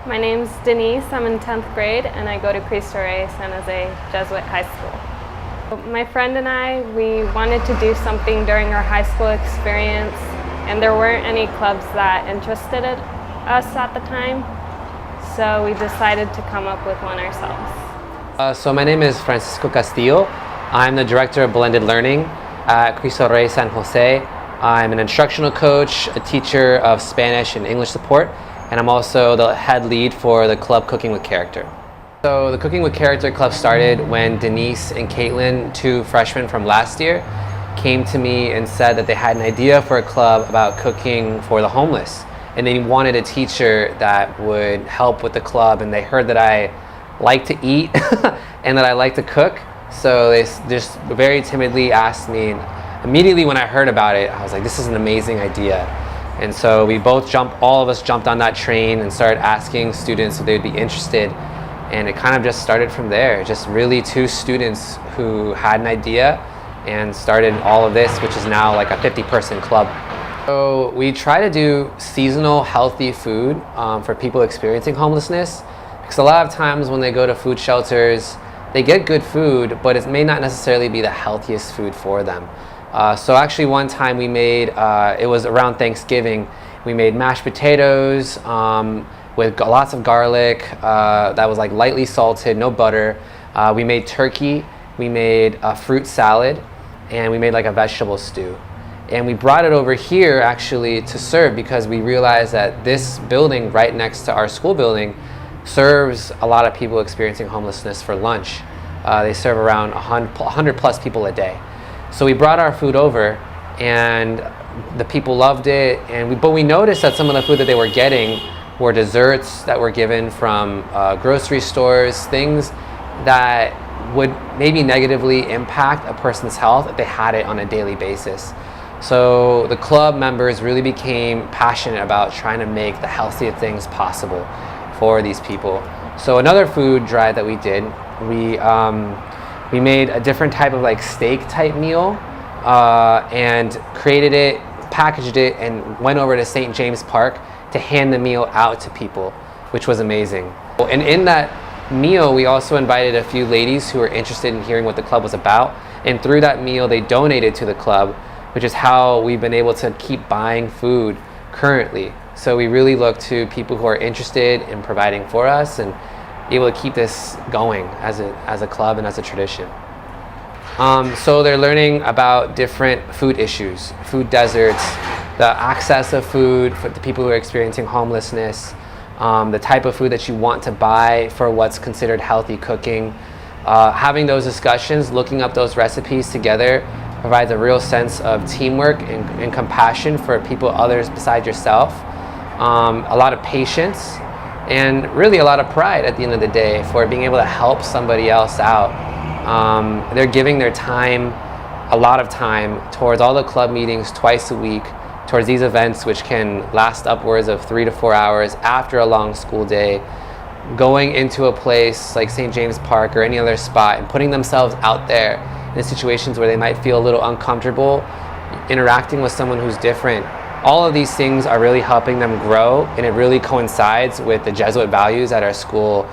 My name's Denise. I'm in 10th grade and I go to Cristo San Jose Jesuit High School. My friend and I, we wanted to do something during our high school experience, and there weren't any clubs that interested us at the time, so we decided to come up with one ourselves. So my name is Francisco Castillo. I'm the Director of Blended Learning at Cristo San Jose. I'm an instructional coach, a teacher of Spanish and English support, and I'm also the head lead for the club Cooking with Character. So the Cooking with Character club started when Denise and Caitlin, two freshmen from last year, came to me and said that they had an idea for a club about cooking for the homeless. And they wanted a teacher that would help with the club, and they heard that I like to eat and that I like to cook. So they just very timidly asked me. Immediately when I heard about it, I was like, this is an amazing idea. And so all of us jumped on that train and started asking students if they would be interested. And it kind of just started from there. Just really two students who had an idea and started all of this, which is now like a 50-person club. So we try to do seasonal healthy food for people experiencing homelessness, because a lot of times when they go to food shelters, they get good food, but it may not necessarily be the healthiest food for them. So actually one time we made, it was around Thanksgiving, we made mashed potatoes with lots of garlic that was like lightly salted, no butter. We made turkey, we made a fruit salad, and we made like a vegetable stew. And we brought it over here actually to serve because we realized that this building right next to our school building serves a lot of people experiencing homelessness for lunch. They serve around 100 plus people a day. So we brought our food over, and the people loved it. But we noticed that some of the food that they were getting were desserts that were given from grocery stores, things that would maybe negatively impact a person's health if they had it on a daily basis. So the club members really became passionate about trying to make the healthiest things possible for these people. So another food drive that we did, we made a different type of like steak type meal and created it, packaged it, and went over to St. James Park to hand the meal out to people, which was amazing. And in that meal, we also invited a few ladies who were interested in hearing what the club was about. And through that meal, they donated to the club, which is how we've been able to keep buying food currently. So we really look to people who are interested in providing for us and able to keep this going as a club and as a tradition. So they're learning about different food issues, food deserts, the access of food for the people who are experiencing homelessness, the type of food that you want to buy for what's considered healthy cooking. Having those discussions, looking up those recipes together provides a real sense of teamwork and compassion for others besides yourself. A lot of patience, and really a lot of pride at the end of the day for being able to help somebody else out. They're giving their time, a lot of time, towards all the club meetings twice a week, towards these events which can last upwards of 3 to 4 hours after a long school day, going into a place like St. James Park or any other spot and putting themselves out there in situations where they might feel a little uncomfortable, interacting with someone who's different. All of these things are really helping them grow, and it really coincides with the Jesuit values that our school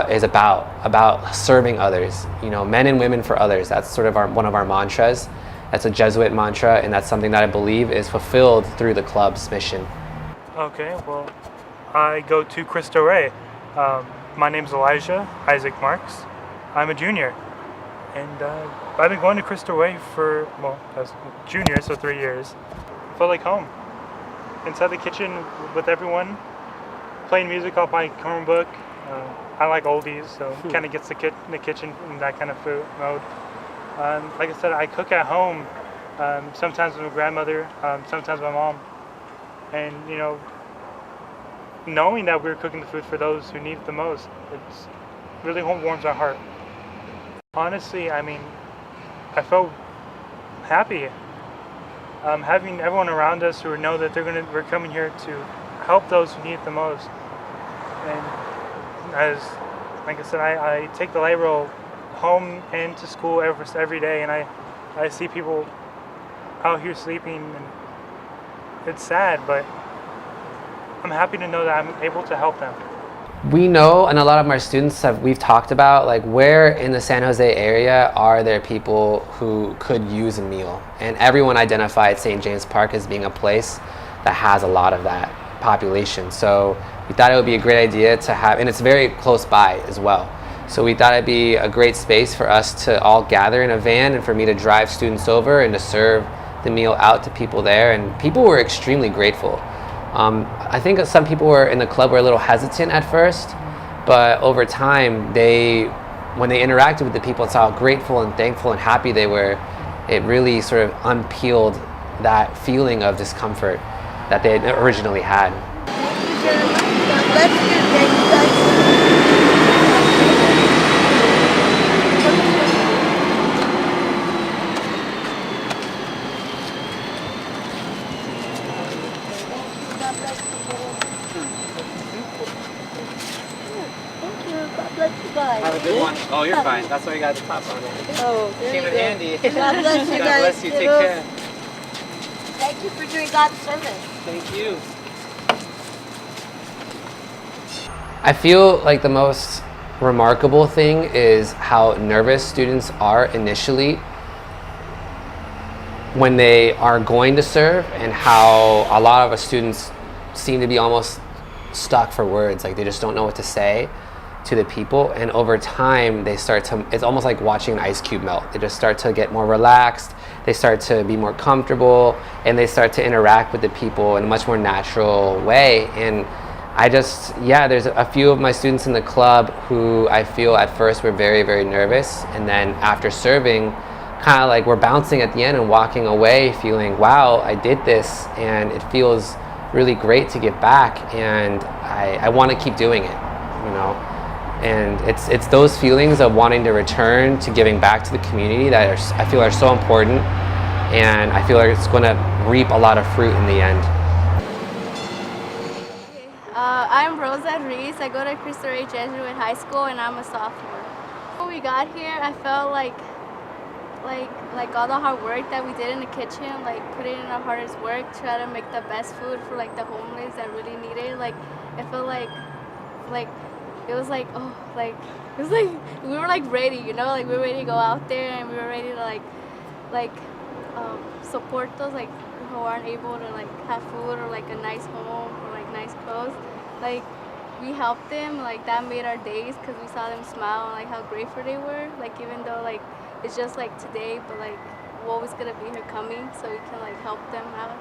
is about serving others, men and women for others. That's sort of one of our mantras. That's a Jesuit mantra, and that's something that I believe is fulfilled through the club's mission. Okay, well, I go to Cristo Rey. My name's Elijah Isaac Marks. I'm a junior, and I've been going to Cristo Rey for, as a junior, so 3 years. I felt like home. Inside the kitchen with everyone, playing music off my Chromebook. I like oldies, so it kind of gets in the kitchen in that kind of food mode. Like I said, I cook at home, sometimes with my grandmother, sometimes my mom. And, knowing that we're cooking the food for those who need it the most, it's really warms our heart. Honestly, I felt happy. Having everyone around us who know that we're coming here to help those who need it the most. And like I said, I take the light rail home and to school every day, and I see people out here sleeping, and it's sad, but I'm happy to know that I'm able to help them. We know, and a lot of our students we've talked about, like, where in the San Jose area are there people who could use a meal, and everyone identified St. James Park as being a place that has a lot of that population. So we thought it would be a great idea to have, and it's very close by as well. So we thought it'd be a great space for us to all gather in a van and for me to drive students over and to serve the meal out to people there, and people were extremely grateful. I think some people in the club were a little hesitant at first, but over time, when they interacted with the people and saw how grateful and thankful and happy they were, it really sort of unpeeled that feeling of discomfort that they had originally had. Have a good one. Oh, you're fine. That's why you got the top on it. Oh, there Came you in go. handy. God bless you God guys. bless you. Take Toodles. care. Thank you for doing God's service. Thank you. I feel like the most remarkable thing is how nervous students are initially when they are going to serve, and how a lot of us students seem to be almost stuck for words, like they just don't know what to say to the people. And over time they start to, it's almost like watching an ice cube melt. They just start to get more relaxed, they start to be more comfortable, and they start to interact with the people in a much more natural way. And there's a few of my students in the club who I feel at first were very, very nervous, and then after serving, kind of like we're bouncing at the end and walking away feeling, wow, I did this, and it feels really great to get back, and I want to keep doing it, you know. And it's those feelings of wanting to return to giving back to the community that I feel are so important, and I feel like it's going to reap a lot of fruit in the end. I'm Rosa Reese. I go to Cristo Jesuit High School, and I'm a sophomore. When we got here, I felt like all the hard work that we did in the kitchen, like putting in our hardest work, try to make the best food for like the homeless that really need it. Like I felt like it was like, oh, like it was like we were like ready, you know, like we were ready to go out there, and we were ready to support those like who aren't able to like have food or like a nice home or like nice clothes. Like we helped them, like that made our days because we saw them smile and like how grateful they were. Like even though like it's just like today, but like we're always gonna be here coming, so we can like help them out.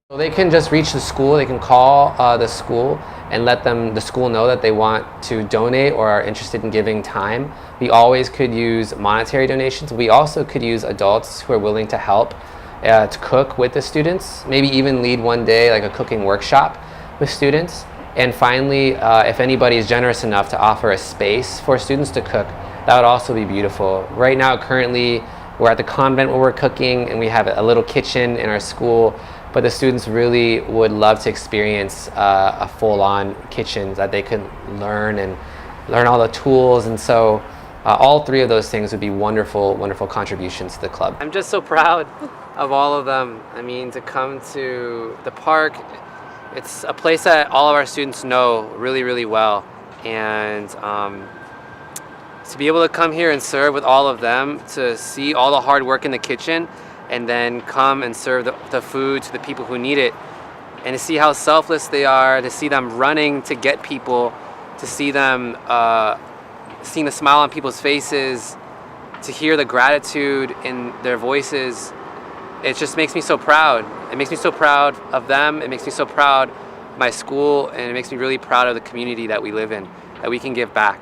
So they can just reach the school, they can call the school and let the school know that they want to donate or are interested in giving time. We always could use monetary donations. We also could use adults who are willing to help to cook with the students, maybe even lead one day like a cooking workshop with students. And finally, if anybody is generous enough to offer a space for students to cook, that would also be beautiful. Right now, currently, we're at the convent where we're cooking, and we have a little kitchen in our school, but the students really would love to experience a full-on kitchen that they could learn all the tools. And so all three of those things would be wonderful, wonderful contributions to the club. I'm just so proud of all of them. I mean, to come to the park, it's a place that all of our students know really, really well. And to be able to come here and serve with all of them, to see all the hard work in the kitchen, and then come and serve the food to the people who need it, and to see how selfless they are, to see them running to get people, to see them seeing the smile on people's faces, to hear the gratitude in their voices. It just makes me so proud. It makes me so proud of them. It makes me so proud of my school, and it makes me really proud of the community that we live in, that we can give back.